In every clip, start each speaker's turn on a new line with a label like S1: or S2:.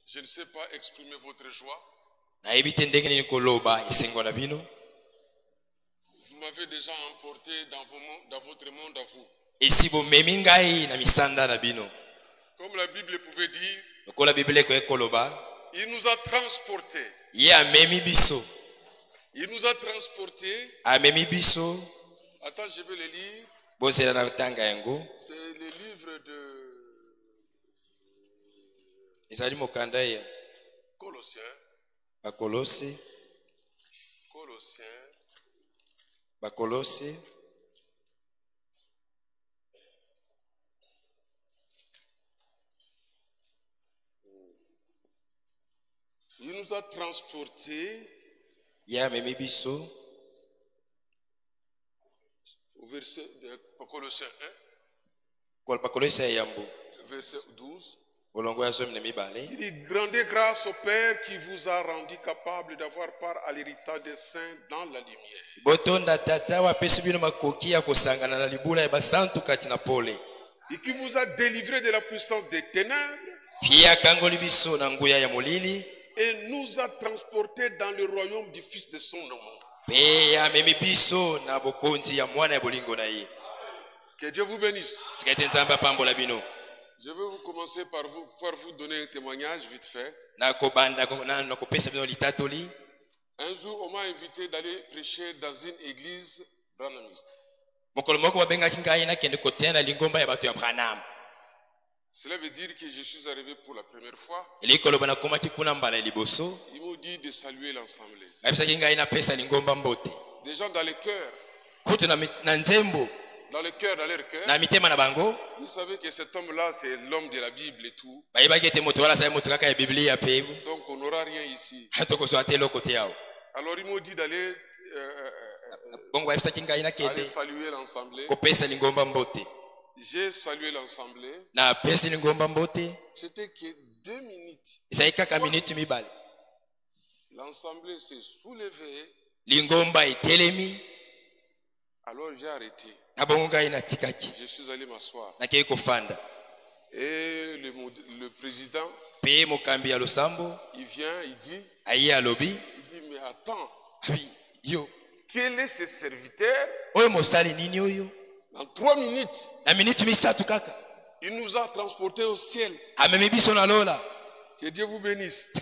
S1: Je ne sais pas exprimer votre joie.
S2: Vous
S1: m'avez déjà emporté dans votre monde à vous. Comme la Bible pouvait dire, il nous a transportés. Il nous a transportés. Attends, je vais le lire. C'est le livre de Colossiens. Il nous a transportés au verset de Colossiens 1, verset 12. Il dit, rendez grâce au Père qui vous a rendu capable d'avoir part à l'héritage des saints dans la lumière. Et qui vous a délivré de la puissance des ténèbres. Et nous a transportés dans le royaume du Fils de son amour. Que Dieu vous bénisse. Je vais vous commencer par vous donner un témoignage vite fait. Un jour, on m'a invité d'aller prêcher dans une église branhamiste. Cela veut dire que je suis arrivé pour la première fois. Ils m'ont dit de saluer l'assemblée. Des gens dans le cœur. Dans le cœur, dans leur cœur. Vous savez que cet homme-là, c'est l'homme de la Bible et tout. Donc on n'aura rien ici. Alors ils m'ont dit d'aller saluer l'assemblée. J'ai salué l'assemblée. C'était que 2 minutes. L'assemblée s'est soulevée. Alors j'ai arrêté. Je suis allé m'asseoir. Et le président, il vient, il dit, mais attends, quel est ce serviteur? En 3 minutes, il nous a transportés au ciel. Que Dieu vous bénisse.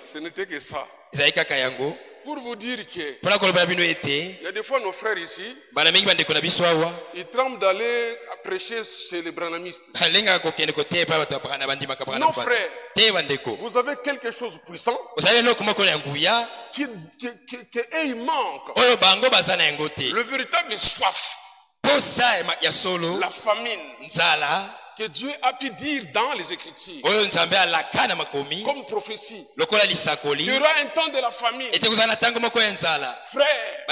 S1: Ce n'était que ça. Pour vous dire que il y a des fois nos frères ici, ils tremblent d'aller prêcher chez les branhamistes. Nos frères, vous avez quelque chose de puissant qui ils manquent. Le véritable soif, la famine, que Dieu a pu dire dans les Écritures comme prophétie. Il y aura un temps de la famine. Frère,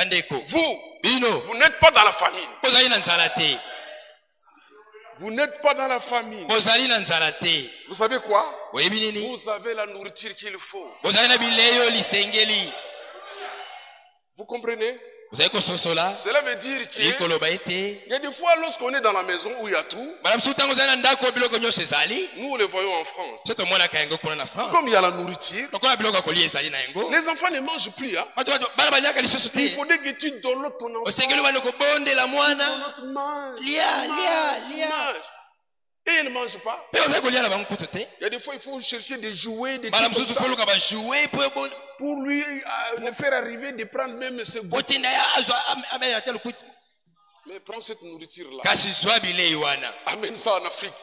S1: vous n'êtes pas dans la famine. Vous n'êtes pas dans la famine. Vous savez quoi? Vous avez la nourriture qu'il faut. Vous comprenez? Cela veut dire qu'il y a des fois lorsqu'on est dans la maison où il y a tout, nous les voyons en France. Comme il y a la nourriture, les enfants ne mangent plus. Hein? Il faudrait que tu donnes ton enfant. Et ils ne mangent pas. Il y a des fois il faut chercher des jouets, des trucs comme ça, pour lui le faire arriver de prendre même ce goût. Mais prends cette nourriture-là. Amène ça en Afrique.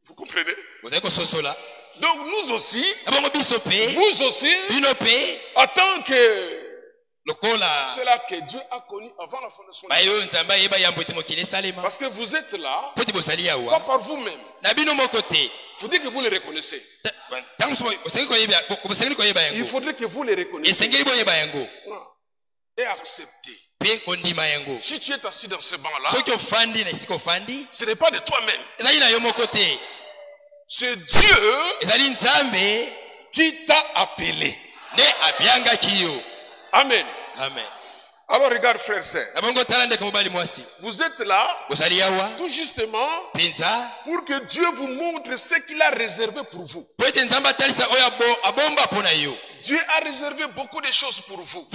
S1: Vous comprenez? Donc nous aussi, vous aussi, en tant que c'est là que Dieu a connu avant la fondation de la terre. Parce que vous êtes là, pas par vous-même. Il faudrait que vous les reconnaissiez. Il faudrait que vous les reconnaissiez. Et accepter. Si tu es assis dans ce banc-là, ce n'est pas de toi-même. C'est Dieu qui t'a appelé. Amen.
S2: Amen. Alors regarde frère et sœur. Vous êtes là tout justement pour que Dieu vous montre ce qu'il a réservé pour vous. Dieu a réservé beaucoup de choses pour vous.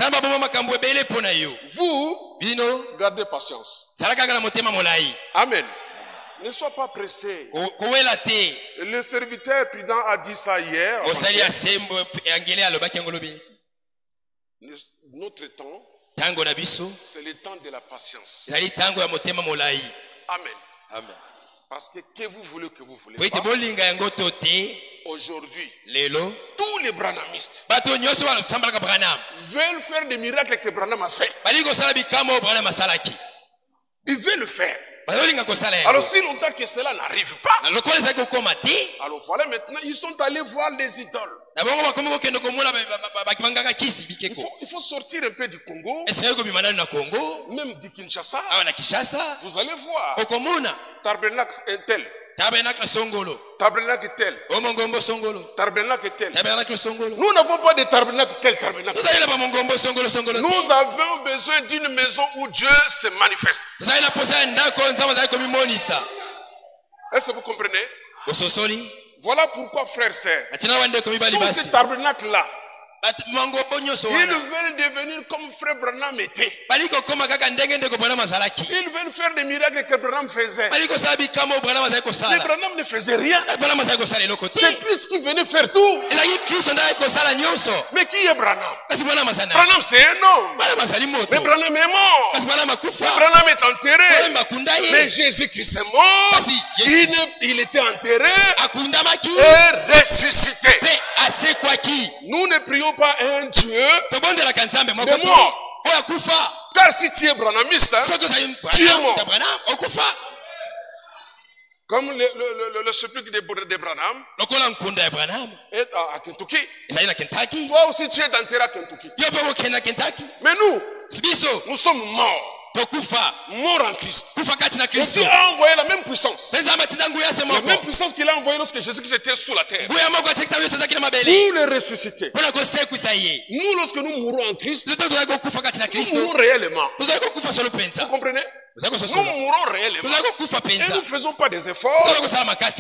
S2: Vous, gardez patience. Amen. Ne sois pas pressé. Le serviteur prudent a dit ça hier. Notre temps, c'est le temps de la patience. Amen. Amen. Parce que vous voulez que vous voulez pas. Aujourd'hui, tous les branhamistes veulent faire des miracles que Branham a fait. Ils veulent le faire. Alors si longtemps que cela n'arrive pas, alors voilà, maintenant ils sont allés voir les idoles. Il faut sortir un peu du Congo, même du Kinshasa. Vous allez voir tabernacle tel, tabernacle tel, tabernacle tel. Nous n'avons pas de tabernacle tel, tabernacle. Nous avons besoin d'une maison où Dieu se manifeste. Est-ce que vous comprenez? Voilà pourquoi, frères et sœurs, tous ces tabernacles-là, ils veulent devenir comme frère Branham était. Ils veulent faire des miracles que Branham faisait. Mais Branham ne faisait rien. C'est Christ qui venait faire tout. Mais qui est Branham? Branham c'est un homme. Mais Branham est mort. Branham est enterré. Mais Jésus-Christ est mort. Il était enterré et ressuscité. Nous ne prions pas un Dieu de mort. Car si tu es branhamiste, tu es mort. Comme le sépulcre de Branham est à Kentucky. Toi aussi tu es enterré à Kentucky. Mais nous sommes morts. Mort en Christ. Et Dieu a envoyé la même puissance. La même puissance qu'il a envoyée lorsque Jésus était sur la terre. Pour le ressusciter. Nous, lorsque nous mourrons en Christ, nous mourrons réellement. Vous comprenez? Nous mourons réellement. Et nous ne faisons pas des efforts.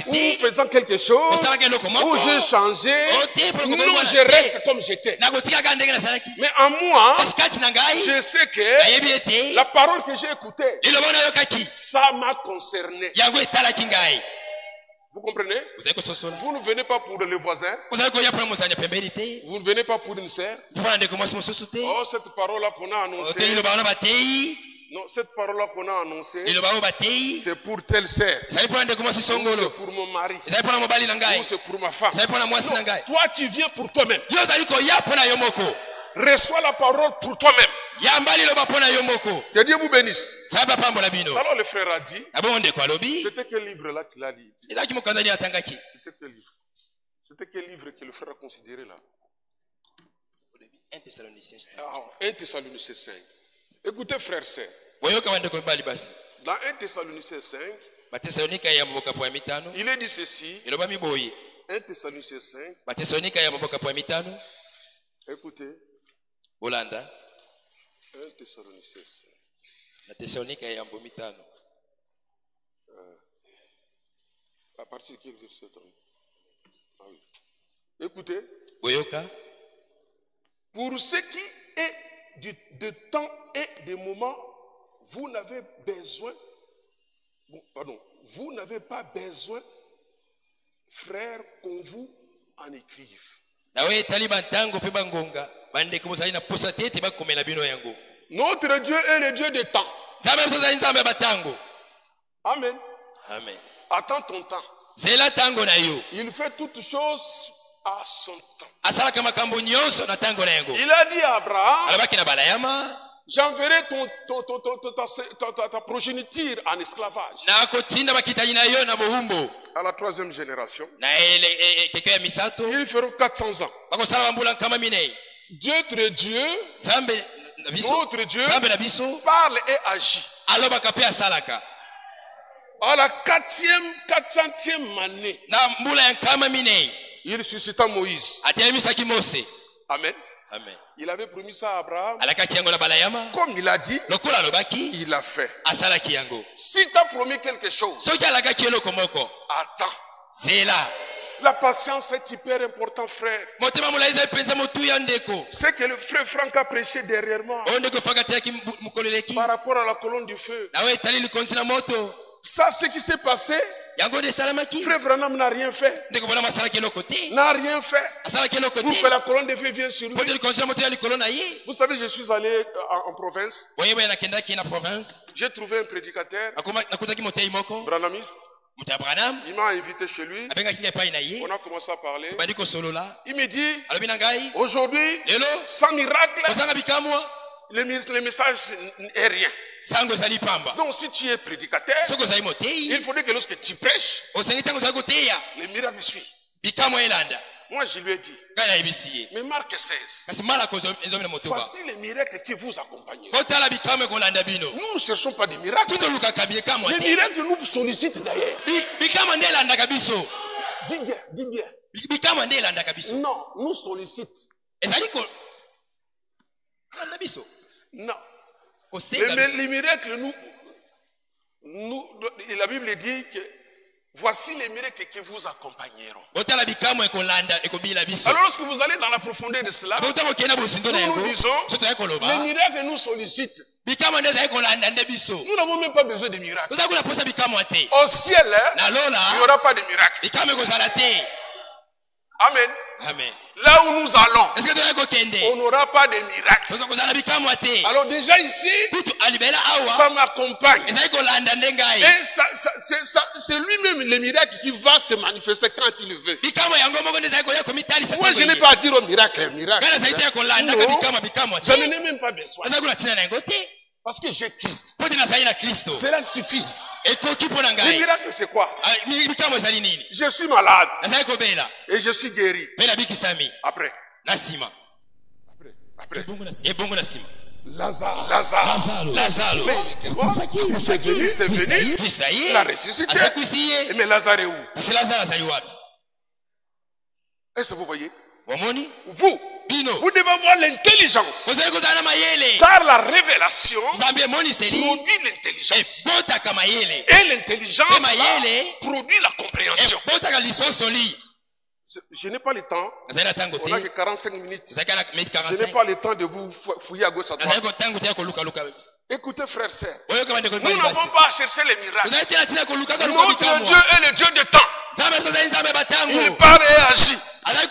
S2: Ou nous faisons quelque chose. Ou j'ai changé. Non, je reste comme j'étais. Mais en moi, je sais que la parole que j'ai écoutée, ça m'a concerné. Vous comprenez? Vous ne venez pas pour le voisin. Vous ne venez pas pour une sœur. Oh, cette parole-là qu'on a annoncée. Non, cette parole-là qu'on a annoncée, c'est pour telle sœur. C'est pour mon mari. Ou c'est pour ma femme. Non, toi, tu viens pour toi-même. Reçois la parole pour toi-même. Que Dieu vous bénisse. Alors le frère a dit, c'était quel livre là qu'il a dit? C'était quel livre? C'était quel livre que le frère a considéré là? 1 Thessaloniciens 5. Écoutez frère et sœur. Dans 1 Thessaloniciens 5, il est dit ceci. 1 Thessaloniciens 5. Écoutez.
S1: 1
S2: Thessaloniciens 5. À partir de quel verset? Ah oui. Écoutez. Pour ce qui est de temps et de moments, vous n'avez besoin, vous n'avez pas besoin, frères, qu'on vous en écrive. Notre Dieu est le Dieu de temps. Amen. Amen. Attends ton temps. Il fait toutes choses à son temps. Il a dit à Abraham, j'enverrai ta progéniture en esclavage. À la 3e génération. Ils feront 400 ans. Dieu, notre Dieu, parle et agit. À la 400e année, il suscita Moïse. Amen.
S1: Amen.
S2: Il avait promis ça à Abraham.
S1: Comme
S2: il a dit, il a fait. Si tu as promis quelque chose, attends.
S1: C'est là.
S2: La patience est hyper important, frère. C'est que le frère Franck a prêché derrière moi par rapport à la colonne du feu. Ça, ce qui s'est passé, frère Branham n'a rien fait. N'a rien fait pour que la colonne de feu vienne sur lui. Vous savez, je suis allé en province. J'ai trouvé un prédicateur, Branhamiste. Il m'a invité chez lui. On a commencé à parler. Il me dit, aujourd'hui, sans miracle, le message est rien. Donc si tu es prédicateur, il faudrait que lorsque tu prêches, les miracles suivent. Moi je lui ai dit, mais Marc 16, voici les miracles qui vous accompagnent. Nous ne cherchons pas des miracles. Les miracles nous sollicitent d'ailleurs. Dis bien. Non, nous sollicitent. Non. Mais les miracles, la Bible dit que voici les miracles qui vous accompagneront. Alors lorsque vous allez dans la profondeur de cela, nous disons, les miracles nous sollicitent. Nous n'avons même pas besoin de miracles. Au ciel, il n'y aura pas de miracles. Amen.
S1: Amen.
S2: Là où nous allons, on n'aura pas de miracles. Alors déjà ici, ça m'accompagne. Et c'est lui-même le miracle qui va se manifester quand il le veut. Moi, je n'ai pas à dire au miracle. Non, je n'en ai même pas besoin. Parce que j'ai Christ. Cela suffit. Le miracle, c'est quoi? Je suis malade. Et je suis guéri. Après. Lazare. Mais il était mort. C'est venu. Il a ressuscité. Mais Lazare est où? Est-ce que vous voyez? Vous devez avoir l'intelligence. Car la révélation produit l'intelligence. Et l'intelligence produit la compréhension. Je n'ai pas le temps. On n'a que 45 minutes. Je n'ai pas le temps de vous fouiller à gauche à droite. Écoutez, frères, sœurs. Nous n'avons pas à chercher les miracles. Notre Dieu est le Dieu de temps. Il parle et agit. Amen.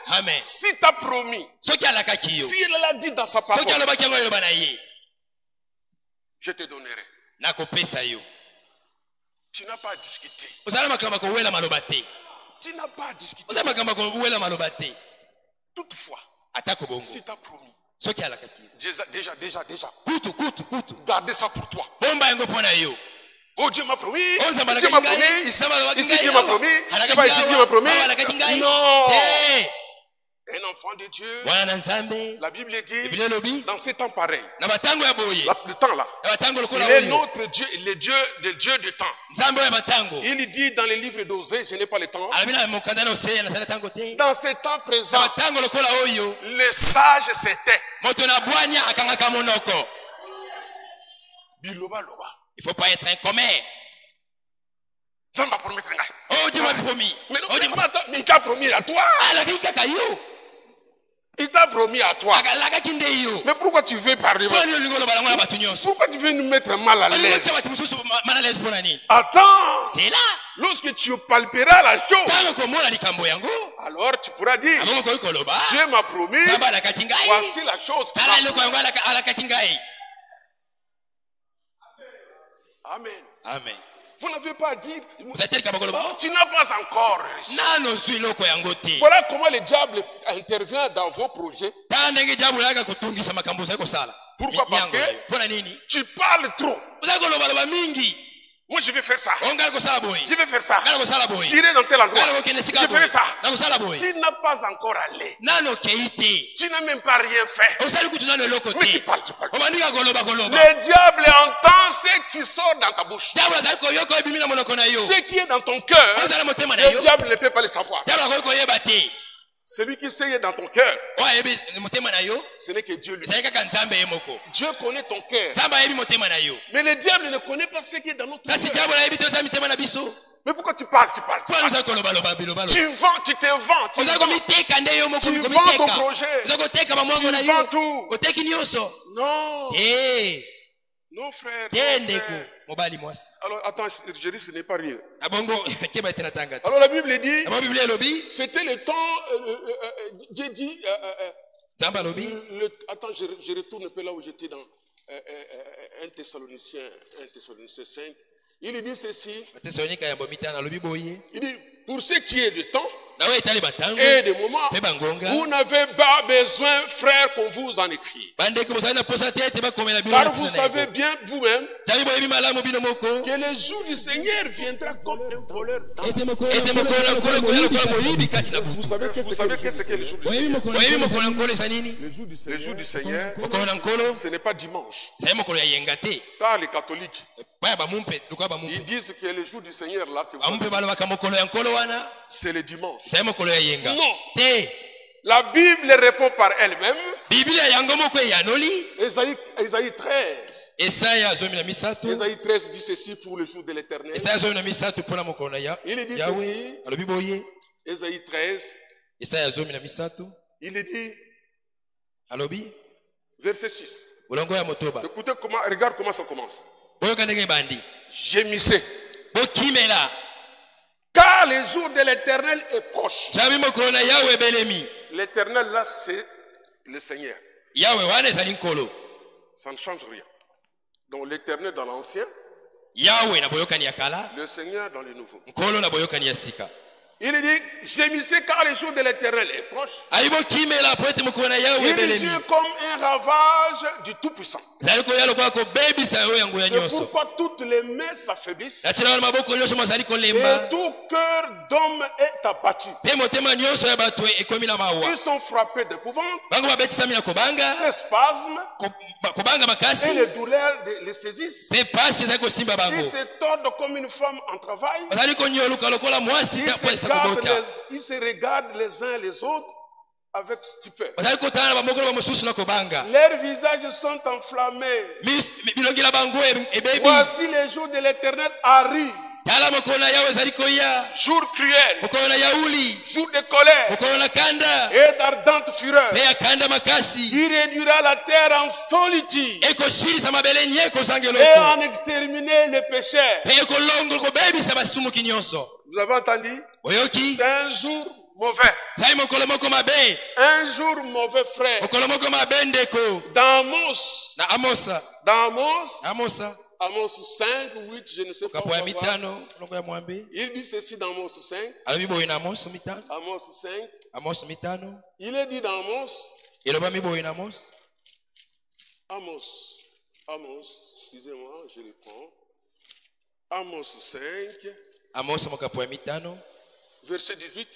S1: Amen.
S2: Si tu as promis, si elle l'a dit dans sa parole, je te donnerai. Tu n'as pas à discuter. Tu n'as pas à discuter. Toutefois, si tu as promis, déjà, gardez ça pour toi. Oh, Dieu m'a promis. Dieu m'a promis. Ici, Dieu m'a promis. Ici, Dieu m'a promis. Non. Un enfant de Dieu, la Bible dit, dans ces temps pareils, le temps là, il est notre Dieu, le Dieu du temps. Il dit dans les livres d'Osée, je n'ai pas le temps, dans ces temps présents, les sages s'étaient. Biloba loba.
S1: Il ne faut pas être un commère.
S2: Oh, Dieu m'a promis. Mais il t'a promis à toi. Il t'a promis à toi. Mais pourquoi tu veux parler? Pourquoi tu veux nous mettre mal à l'aise? Attends.
S1: C'est là.
S2: Lorsque tu palperas la chose, alors tu pourras dire, Dieu m'a promis, voici la chose. Amen.
S1: Amen.
S2: Vous n'avez pas dit. Tu n'as pas encore réussi.
S1: Voilà
S2: comment le diable intervient dans vos projets. Pourquoi? Parce que tu parles trop. Moi je vais faire ça. Je vais faire ça. J'irai dans tel endroit. Je ferai ça. Tu n'as pas encore allé. Tu n'as même pas rien fait. Mais tu parles. Le diable entend ce qui sort dans ta bouche. Ce qui est dans ton cœur, le diable ne peut pas le savoir. Celui qui sait dans ton cœur, ce n'est que Dieu lui. Dieu connaît ton cœur. Mais le diable ne connaît pas ce qui est dans notre cœur. Mais pourquoi tu parles? Tu vends, tu te vends. Tu vends ton projet. Tu vends tout. Non. Non, frère. Alors, attends, je dis ce n'est pas rien. Alors, la Bible dit, c'était le temps, Dieu dit, attends, je retourne un peu là où j'étais dans 1 Thessaloniciens 5. Il dit ceci. Il dit, pour ce qui est du temps et des moments, vous n'avez pas besoin, frère, qu'on vous en écrit. Car vous savez bien vous-même que le jour du Seigneur viendra comme un voleur. Vous savez qu'est-ce que le jour du Seigneur? Le jour du Seigneur, ce n'est pas dimanche. Car les catholiques, ils disent que le jour du Seigneur là, c'est le dimanche. Non. La Bible répond par elle-même. Ésaïe 13. Ésaïe 13 dit ceci pour le jour de l'Éternel. Il dit ceci. Ésaïe 13. Il dit. Verset 6. Écoutez comment, regarde comment ça commence. Gémissez. Car le jour de l'Éternel est proche. L'Éternel là, c'est le Seigneur. Ça ne change rien. Donc l'Éternel dans l'Ancien, le Seigneur dans le Nouveau. Il dit, gémissez car le jour de l'Éternel est proche. Il vient comme un ravage du Tout-Puissant. C'est pourquoi toutes les mains s'affaiblissent et tout cœur d'homme est abattu. Ils sont frappés d'épouvante, des spasmes et les douleurs les saisissent. Ils se tordent comme une femme en travail. Ils se regardent les uns les autres avec stupeur. Leurs visages sont enflammés. Voici les jours de l'Éternel arrivent. Jour cruel, jour de colère et d'ardente fureur. Il réduira la terre en solitude et en exterminer les pécheurs. Vous avez entendu? C'est un jour mauvais. Un jour mauvais, frère. Dans Amos 5, 8, je ne sais pas. Il dit ceci dans Amos 5. Amos 5. Il est dit dans Amos, excusez-moi, je le prends. Amos 5. Verset 18.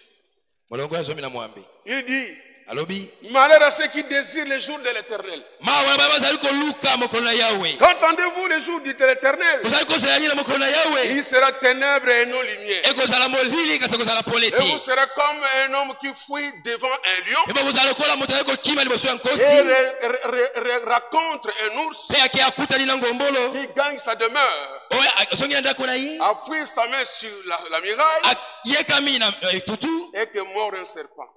S2: Il dit, malheur à ceux qui désirent le jour de l'Éternel. Qu'entendez-vous le jour de l'Éternel? Il sera ténèbres et non lumière. Et vous serez comme un homme qui fuit devant un lion et rencontre un ours qui gagne sa demeure. Appuie sa main sur la muraille et que mord un serpent.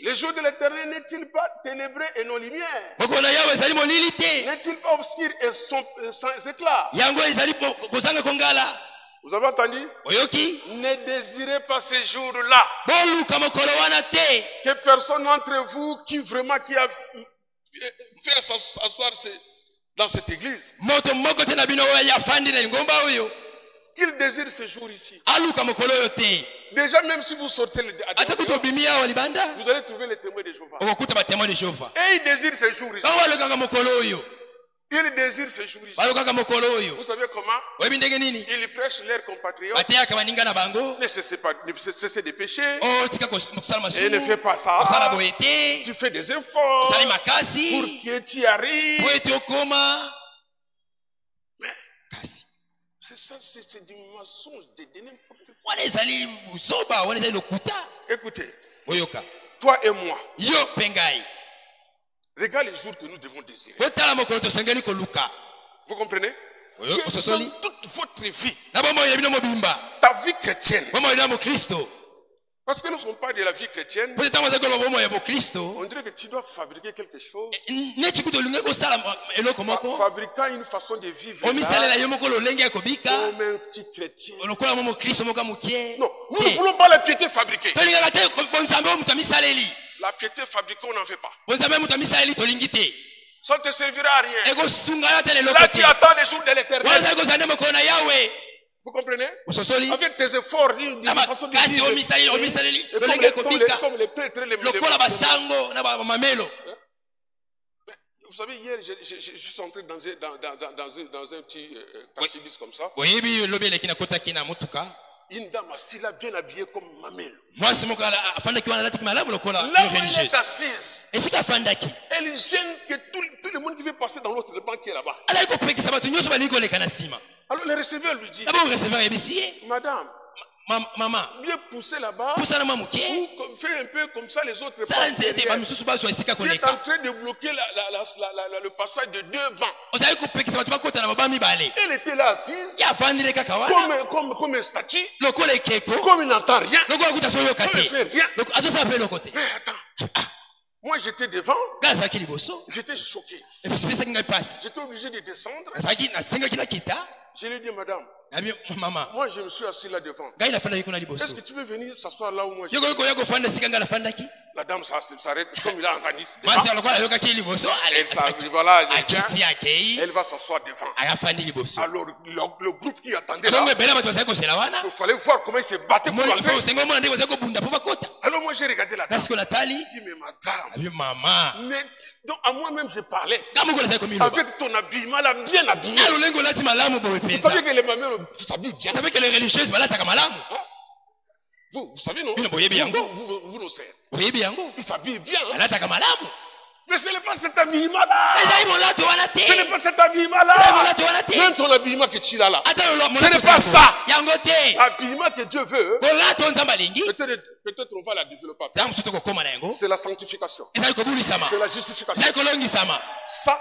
S2: Le jour de l'Éternel n'est-il pas ténébreux et non lumière? N'est-il pas obscur et sans éclat? Vous avez entendu? Ne désirez pas ces jours-là. Que personne d'entre vous qui a fait s'asseoir dans cette église, qu'il désire ce jour ici. Déjà, même si vous sortez vous allez trouver les témoins de Jéhovah. Et il désire ce jour ici. Il désire ce jour ici. Vous savez comment? Il prêche leurs compatriotes. Ne cessez de pécher. Et ne fais pas ça. Tu fais des efforts pour que tu y arrives. Mais ça, c'est du mensonge de n'importe quoi. Écoutez. Toi et moi. Regarde les jours que nous devons désirer. Vous comprenez? Dans toute votre vie, ta vie chrétienne. Parce que nous ne sommes pas de la vie chrétienne. On dirait que tu dois fabriquer quelque chose. Fabriquant une façon de vivre. Comme un petit chrétien. Non, nous ne voulons pas la piété fabriquée. La piété fabriquée, on n'en fait pas. Ça ne te servira à rien. Là, tu attends les jours de l'éternel. Vous comprenez? Avec tes efforts, une façon de vivre. Comme les prêtres, les vous savez, hier, je suis entré dans un petit taxi-bus comme ça. Une dame assise là, bien habillée comme Mamelo. Là où elle est assise, elle gêne que tout le monde qui veut passer dans l'autre banc qui est là-bas. Alors le receveur lui dit, madame, maman, bien pousser là-bas, fais un peu comme ça les autres. Tu es en train de bloquer le passage de deux bancs. Elle était là assise, comme un statue, comme il n'entend rien, comme il ne fait rien. Mais attends, moi j'étais devant, j'étais choqué. J'étais obligé de descendre. Je lui ai dit, madame, moi je me suis assis là devant. Est-ce que tu veux venir s'asseoir là où moi je suis? La dame s'arrête comme il a entendu. Elle va s'asseoir devant. Alors le groupe qui attendait là, il fallait voir comment il se battait pour l'enlever. Alors moi j'ai regardé la dame. Je dis, mais madame, mais, donc à moi-même je parlais. Avec ton habillement là, bien habillé. Vous savez que les mamans s'habillent bien.
S1: Vous savez que les religieuses,
S2: vous savez non? Vous nous savez. Ils s'habillent bien. Mais ce n'est pas cet habillement-là. Ce n'est pas cet habillement-là. Même ton habillement que tu as là. Ce n'est pas ça. L'habillement que Dieu veut. Peut-être on va la développer. C'est la sanctification. C'est la justification. Ça,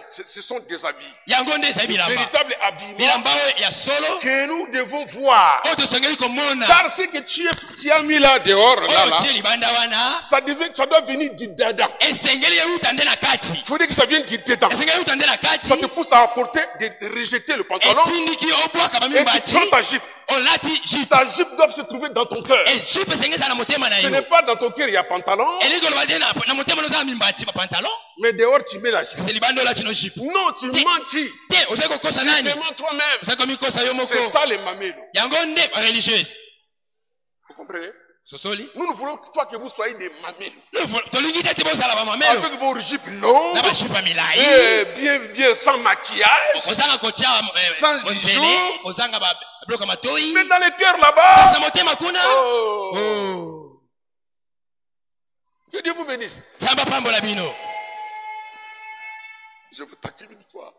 S2: ce sont des habits. Véritable habillement que nous devons voir. Car ce que tu as mis là dehors, ça doit venir du dada. Il faut dire que ça vient du dedans. Ça te pousse à apporter, de rejeter le pantalon et tu prends ta jupe. Ta jupe doit se trouver dans ton cœur. Ce n'est pas dans ton cœur, il y a pantalon. Mais dehors, tu mets la jupe. Non, tu mens qui? Tu te mens toi-même. C'est ça les mamélos. Vous comprenez? Nous ne voulons pas que vous soyez des mamélos. Avec vos jupes longues, bien sans maquillage, sans bijoux, mais dans les cœurs là-bas. Que Dieu vous bénisse. Je vous taquine une fois.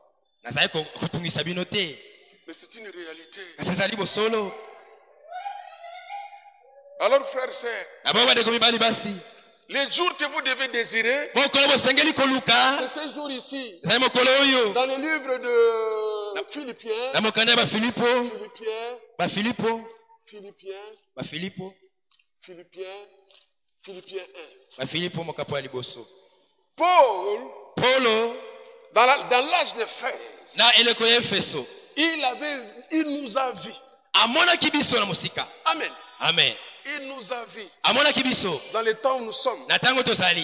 S2: Mais c'est une réalité. Alors frères et sœurs, les jours que vous devez désirer, c'est ces jours ici. Dans le livre de Philippiens 1. Paul, dans l'âge de Éphèse, il nous a vus. Amen.
S1: Amen.
S2: Il nous a vus. Dans le temps où nous sommes.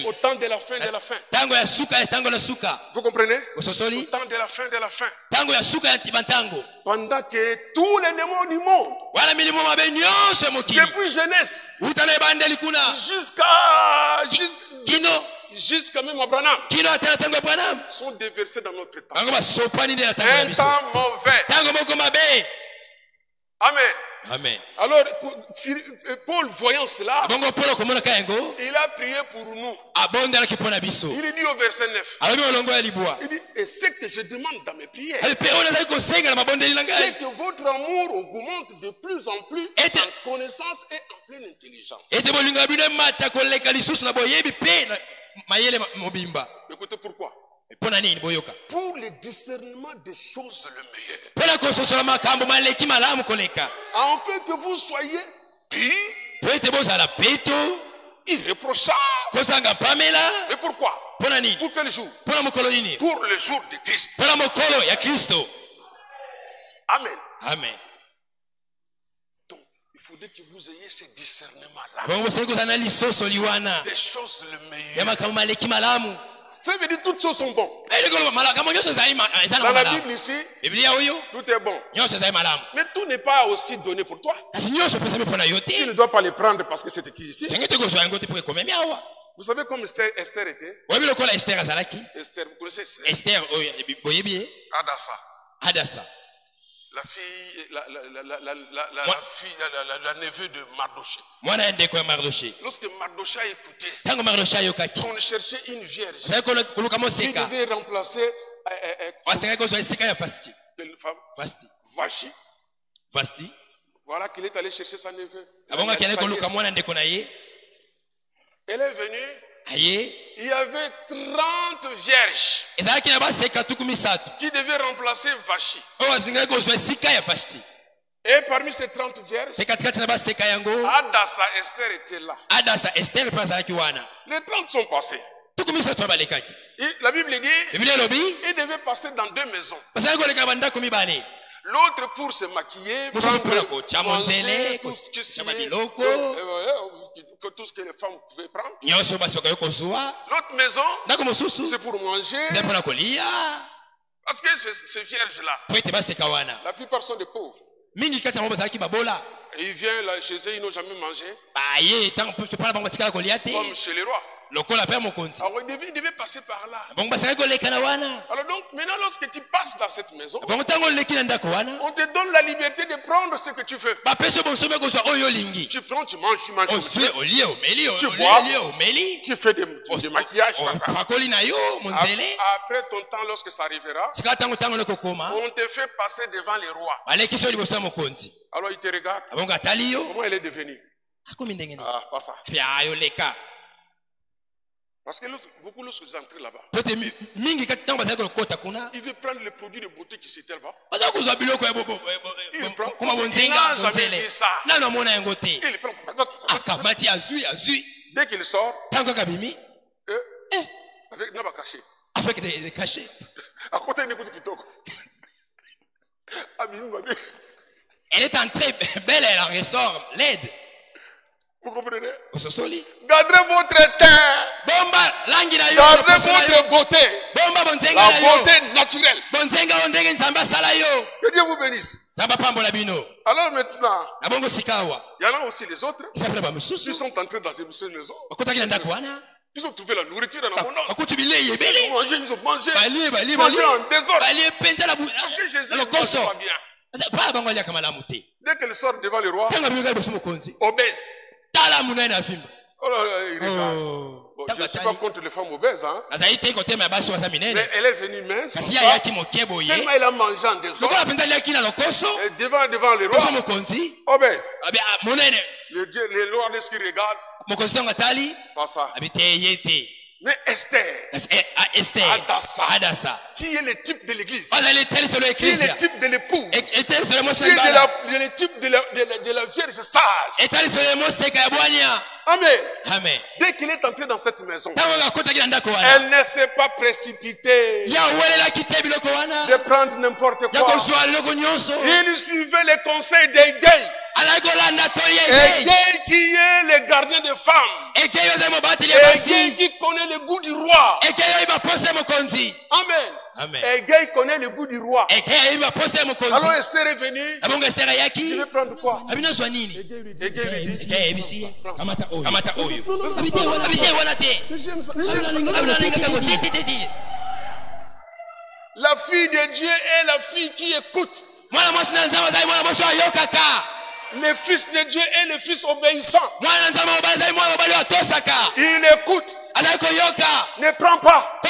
S2: Au temps de la fin de la fin. Vous comprenez? Au temps de la fin de la fin. Pendant que tous les démons du monde, depuis jeunesse, jusqu'à même Abraham, sont déversés dans notre temps. Un temps mauvais. Amen.
S1: Amen.
S2: Alors, Paul voyant cela, il a prié pour nous. Il dit au verset 9, il dit, et ce que je demande dans mes prières, c'est que votre amour augmente de plus en plus en connaissance et en pleine intelligence. l'intelligence. Écoutez pourquoi. Pour le discernement des choses le meilleur. Afin que vous soyez purs, irréprochables. Et pourquoi? Pour quel jour? Pour le jour de Christ. Amen.
S1: Amen.
S2: Donc, il faudrait que vous ayez ce discernement-là. Des choses le meilleur. Ça veut dire que toutes choses sont bonnes. Dans la Bible ici, tout est bon. Mais tout n'est pas aussi donné pour toi. Tu ne dois pas les prendre parce que c'est écrit ici. Vous savez comme Esther était? Esther, vous connaissez Esther? Hadassa. La fille, la neveu de Mardoché. Lorsque Mardoché écoutait, on cherchait une vierge qui devait remplacer Vashti. Voilà qu'il est allé chercher sa neveu. Elle est venue. Il y avait 30 vierges qui devaient remplacer Vashti. Et parmi ces 30 vierges, Hadassa, Esther était là. Les 30 sont passés. Et la Bible dit ils devaient passer dans 2 maisons. L'autre pour se maquiller, manger, tout ce que les femmes pouvaient prendre. L'autre maison, c'est pour manger. Parce que ces vierges-là, la plupart sont des pauvres. Et ils viennent là chez eux, ils n'ont jamais mangé. Comme chez les rois. Alors il devait passer par là. Alors donc maintenant lorsque tu passes dans cette maison, on te donne la liberté de prendre ce que tu veux. Tu prends, tu manges, tu bois, tu fais du maquillage. Après ton temps, lorsque ça arrivera, on te fait passer devant les rois. Alors il te regarde. Comment elle est devenue? Pas ça. Parce que beaucoup lorsque vous entrez là-bas, il veut prendre le produit de beauté qui s'était là-bas. Il prend. Il n'a jamais vu ça. Il prend. Dès qu'il sort, avec Naba caché.
S1: Avec des cachets.
S2: À côté de l'écoute qui toque.
S1: Elle est entrée belle, elle en ressort laide.
S2: Vous comprenez?
S1: Gardez
S2: votre teint. Gardez votre beauté. La beauté naturelle. Que Dieu vous bénisse. Alors maintenant, il y en a aussi les autres. Ils sont entrés dans ces maisons. Ils ont trouvé la nourriture en abondance. Ils ont mangé en désordre. Parce que Jésus ne mange pas bien. Dès qu'elle sort devant le roi, obèse. Je ne suis pas contre les femmes obèses, hein? Mais elle est venue mince. Tellement elle a mangé en désordre. Et devant le roi, obèse. Le roi, est-ce qu'il regarde? Pas ça. Mais Esther,
S1: Hadassa,
S2: qui est le type de l'église,
S1: qui
S2: est le type de l'épouse, qui est le type de la vierge sage. Amen.
S1: Amen.
S2: Dès qu'il est entré dans cette maison, elle ne s'est pas précipitée de prendre n'importe quoi. Il suivait les conseils des gays. Et Gay qui est le gardien des femmes. Et Gay qui connaît le goût du roi. Amen.
S1: Amen.
S2: Et Gay connaît le goût du roi. Alors Esther est venue. Il veut prendre quoi? Et Gay lui dit, la fille de Dieu est la fille qui écoute. Le fils de Dieu est le fils obéissant. Il écoute. Ne prend pas.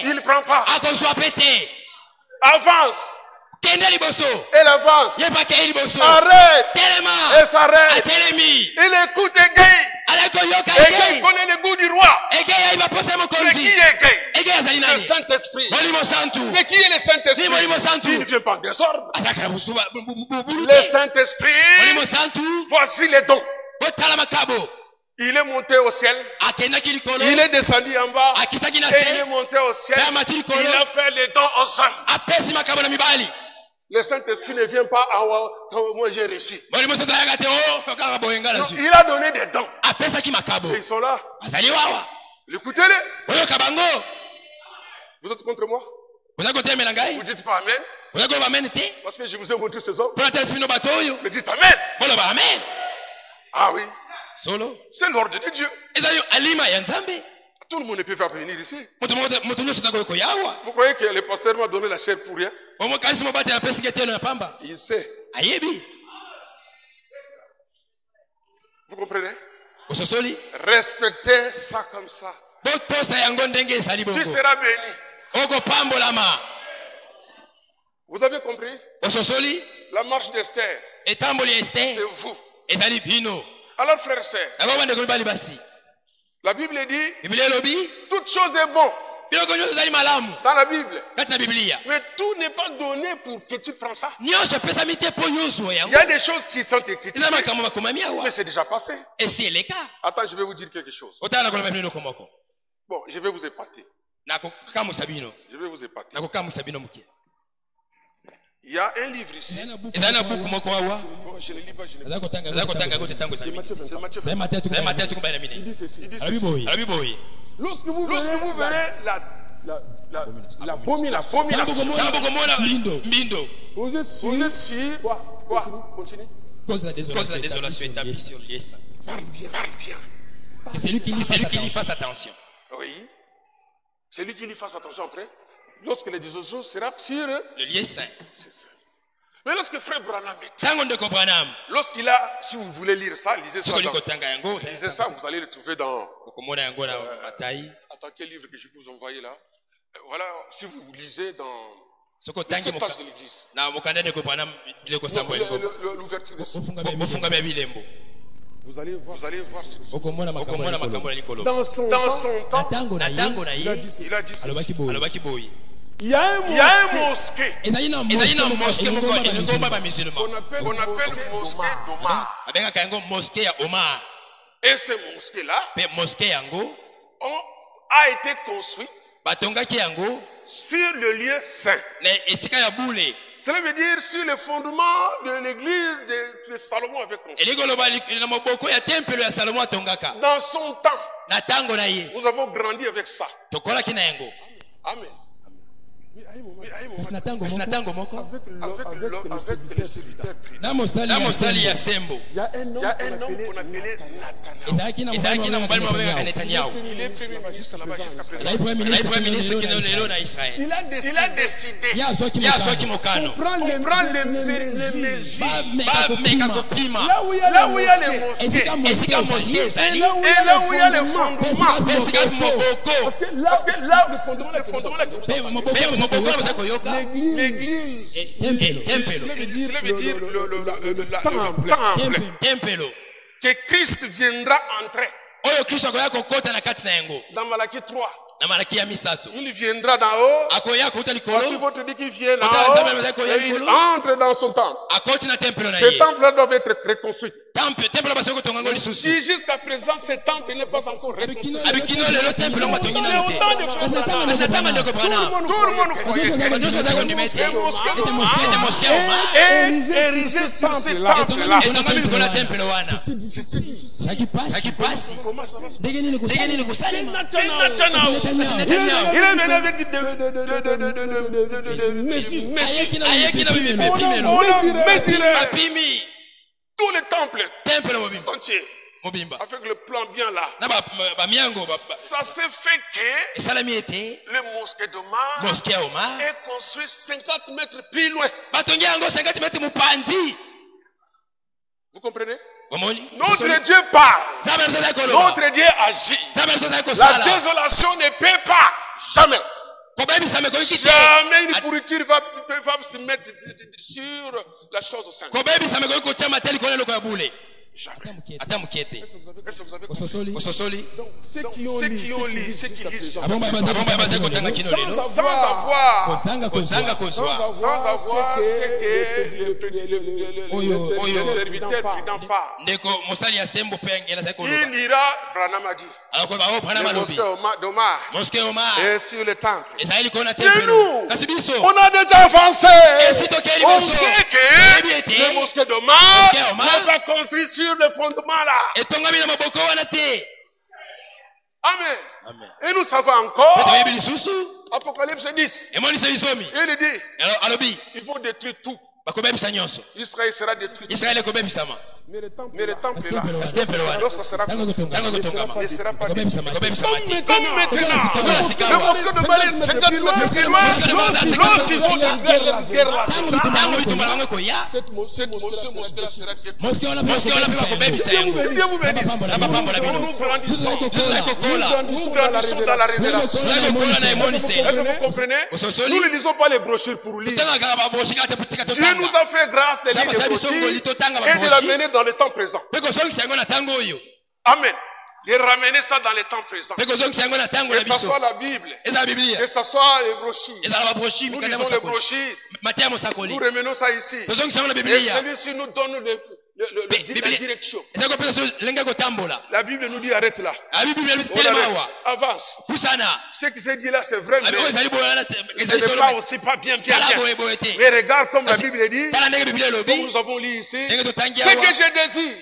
S2: Il ne prend pas. Avance. Elle avance. Arrête. Et s'arrête. Il écoute Égay. Égay connaît le goût du roi. Mais qui est Égay? Le Saint-Esprit. Mais qui est le Saint-Esprit? Il ne vient pas en désordre. Le Saint-Esprit, voici les dons. Il est monté au ciel. Il est descendu en bas. Et il est monté au ciel. Il a fait les dons aux hommes. Le Saint-Esprit ne vient pas en haut quand moi j'ai reçu. Il a donné des dons. Et ils sont là. Écoutez-les. Vous êtes contre moi? Vous dites pas Amen? Parce que je vous ai montré ces hommes. Mais dites Amen. Ah oui. C'est l'ordre de Dieu. Tout le monde ne peut pas venir ici. Vous croyez que le pasteur m'a donné la chair pour rien? Il sait. Vous comprenez? Respectez ça comme ça. Tu seras béni. Vous avez compris? La marche d'Esther, c'est vous. Alors frères et sœurs, la Bible dit toute chose est bon dans la Bible. Mais tout n'est pas donné pour que tu prends ça. Il y a des choses qui sont écrites, mais c'est déjà passé. Attends, je vais vous dire quelque chose. Bon, je vais vous épater. Je vais vous épater. Il y a un livre ici. Je ne lis pas, je ne lis pas. Il dit ceci. Lorsque vous verrez l'abomination, vous êtes sûr. Quoi? Continue.
S1: Cause la désolation établie sur le lieu saint.
S2: Parle bien.
S1: Et c'est lui qui lui fasse attention.
S2: Oui. C'est lui qui lui fasse attention après. Lorsque la désolation sera sur
S1: le lieu saint.
S2: Mais lorsque frère Branham lorsqu'il a, si vous voulez lire ça, lisez ça, vous allez le trouver dans... Attends, quel livre que je vous envoyer là? Voilà, si vous lisez dans... les 7 tâches de l'église. L'ouverture de ça. Vous allez voir ce que dans son temps, il a dit ceci. Il y a un mosquée. On appelle mosquée d'Omar. Et ce mosquée-là a été construite sur le lieu saint. Cela veut dire sur le fondement de l'église de Salomon avait construit. Dans son temps, nous avons grandi avec ça. Amen. Avec le serviteur privé. Il y a un homme qu'on appelait Nathanaël. Il est premier magistrat là-bas jusqu'à présent. Il a décidé qu'on prend les mesures. Là où il y a les mosquées. Et là où il y a les fondements. Parce que là, le fondement, l'église. Cela veut dire le temple. Que Christ viendra entrer. Dans Malachie 3. Il viendra d'en haut. Voici votre dit qu'il vient d'en haut. Et il entre dans son temple. Ce temple-là doit être reconstruit. Si jusqu'à présent ce temple n'est pas encore reconstruit. Tout le monde croyait que érigé sur ce temple-là. Il est venu avec des tous les temples entiers. Avec le plan bien là. Ça s'est fait que le mosquée d'Omar est construit 50 mètres plus loin. Vous comprenez? Notre Dieu parle. Notre Dieu agit. La désolation ne peut pas jamais Jamais une pourriture va se mettre sur la chose sainte. Jamais. Est-ce que vous avez compris? Ceux qui ont lu, ceux qui lisent, sans avoir ce que le serviteur prudent parle. Il ira, Branham a dit, le mosquée Omar et sur le temple. Et nous, on a déjà avancé. On sait que le mosquée d'Omar n'est pas construit sur le fondement là. Amen. Et nous savons encore, Apocalypse 10, il dit, il faut détruire tout. Israël sera détruit. Mais le temple est là. Lorsque sera construit, il sera pas détruit. Comme maintenant, le mosquée de Bali, c'est quand lorsqu'ils vont faire la guerre là, cette mosquée sera détruite. Nous grandissons dans la révélation. Est-ce que vous comprenez? Nous ne lisons pas les brochures pour lire. Dieu nous a fait grâce de lire les brochures et de la mener dans le temps présent. Amen. De ramener ça dans le temps présent. Que ce soit la Bible, que ce soit les brochures. Nous lisons les brochures. Nous remenons ça ici. Et celui-ci nous donne la direction. La Bible nous dit arrête là. Avance. Ce qui s'est dit là c'est vrai, mais ce n'est pas aussi pas bien. Mais regarde comme la Bible dit, comme nous avons lu ici, ce que je désire,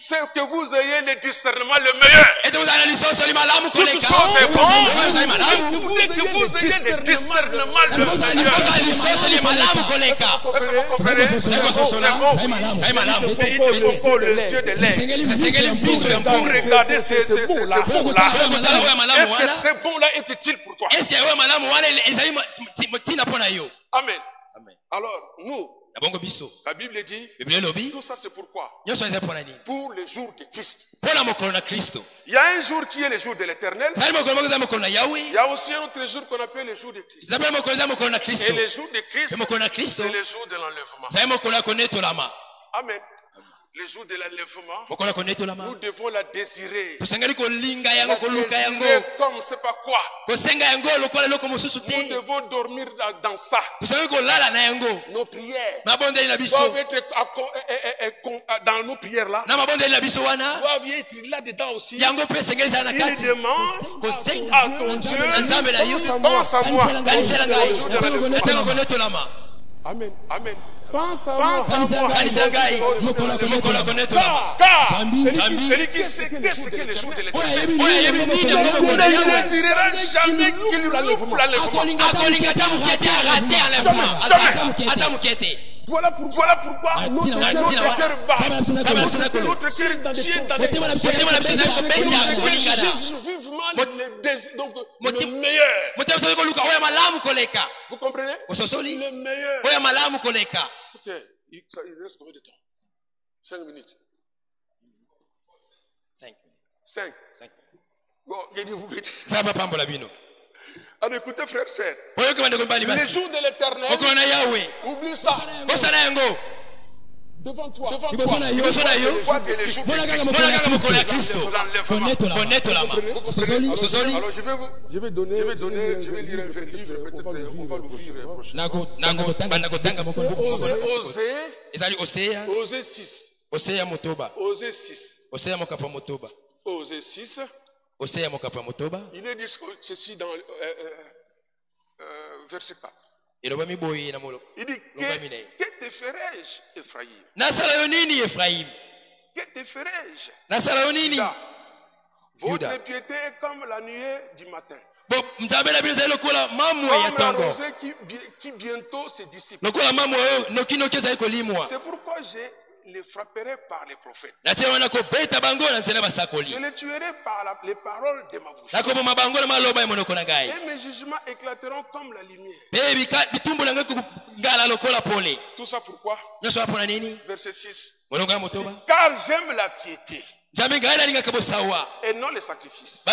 S2: c'est que vous ayez le discernement le meilleur. Toute chose est bonne. Dès que vous ayez le discernement le meilleur. Est-ce que vous comprenez? Il faut les yeux de l'aigle pour regarder ces bons-là. Est-ce que ces bons-là est utile pour toi? Amen. Alors, nous, la Bible dit, tout ça c'est pourquoi? Pour le jour de Christ. Il y a un jour qui est le jour de l'Éternel. Il y a aussi un autre jour qu'on appelle le jour de Christ. Et le jour de Christ, c'est le jour de l'enlèvement. Amen. Le jour de l'enlèvement, nous devons la désirer. La désirer comme c'est pas quoi. Nous devons dormir dans ça. Nos prières doivent être dans nos prières là. Doivent être là-dedans aussi. Il demande à ton Dieu, pense à moi. Amen. Amen. Pense à moi. Celui qui sait qu'est-ce que les jours de l'Éternel, il ne désirera jamais qu'il loupe l'enlèvement. Voilà pourquoi notre cœur bat. Notre cœur tient vivement le meilleur. Vous comprenez? Le meilleur. Ok, il reste combien de temps? 5 minutes. 5. Bon, alors écoutez frères et sœurs, les jours de l'Éternel, oublie ça. Devant toi. Je vais lire un livre, peut-être on va l'ouvrir prochainement. Osée 6. Il est dit ceci dans verset 4. Il dit, que te ferai-je, Ephraïm? Que te ferai-je? Votre piété est comme la nuée du matin. Comme la rosée qui bientôt se dissipe. C'est pourquoi je les frapperai par les prophètes. Je les tuerai par les paroles de ma bouche. Et mes jugements éclateront comme la lumière. Tout ça pourquoi? Verset 6. Car j'aime la piété et non les sacrifices.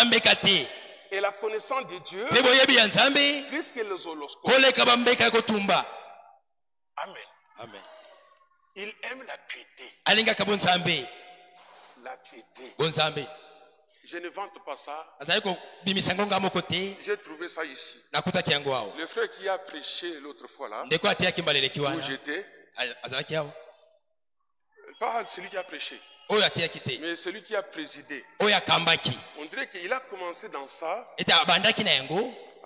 S2: Et la connaissance de Dieu, plus que les horoscopes. Amen.
S1: Amen.
S2: Il aime la piété. La piété. Je ne vante pas ça. J'ai trouvé ça ici. Le frère qui a prêché l'autre fois là, où j'étais, pas celui qui a prêché, mais celui qui a présidé. On dirait qu'il a commencé dans ça.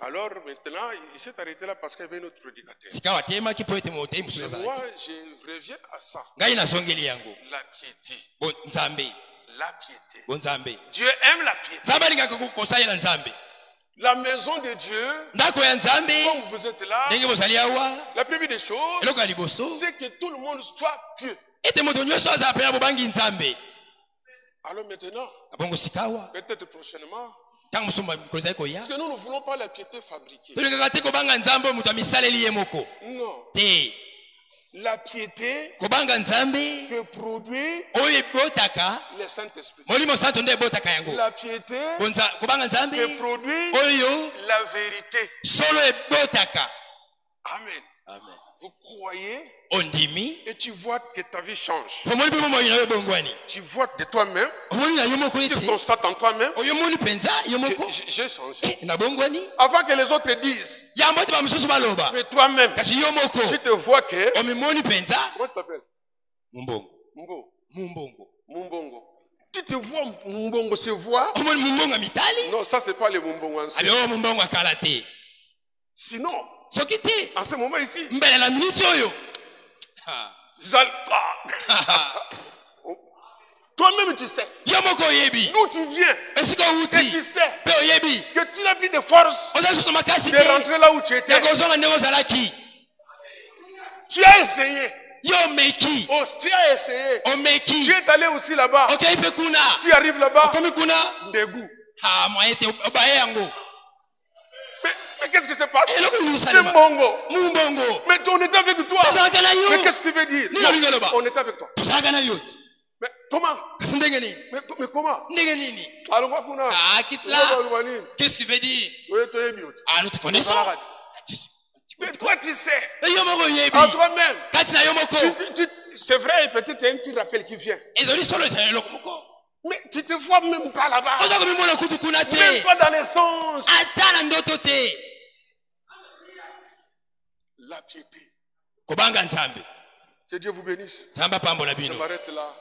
S2: Alors maintenant, il s'est arrêté là parce qu'il y avait un autre prédicateur. Mais moi, je reviens à ça. La piété. La piété. Dieu aime la piété. La maison de Dieu, comme vous êtes là, la première des choses, c'est que tout le monde soit pieux. Alors maintenant, peut-être prochainement, parce que nous ne voulons pas la piété fabriquée. Non. La piété que produit le Saint-Esprit. La piété que produit la vérité. Amen.
S1: Amen.
S2: Vous croyez et tu vois que ta vie change. Tu vois de toi-même, tu constates en toi-même, j'ai changé. Avant que les autres te disent, mais toi-même, tu te vois que... Comment tu t'appelles? Mumbongo. Tu te vois, Mumbongo se voit. Non, ça c'est pas le Mumbongo ancien. Sinon, en ce moment ici, toi-même tu sais d'où tu viens et tu sais que tu n'as plus de force de rentrer là où tu étais. Tu as essayé. Tu as essayé. Tu es allé aussi là-bas. Tu arrives là-bas. Dégoût. Mais qu'est-ce qui se passe? C'est Mbongo. Mais on était avec toi. Mais qu'est-ce que tu veux dire? Non, on était avec toi. Mais comment? Mais comment? Alors,
S1: qu'est-ce que tu veux dire? Nous te connaissons.
S2: Mais toi tu sais. En toi-même. C'est vrai, peut-être un petit rappel qui vient. Mais tu te vois même pas là-bas. Même pas dans les songes. La piété. Que Dieu vous bénisse. Je m'arrête là.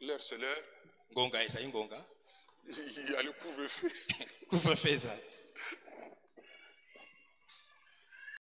S2: L'heure c'est l'heure. Il y a le couvre-feu.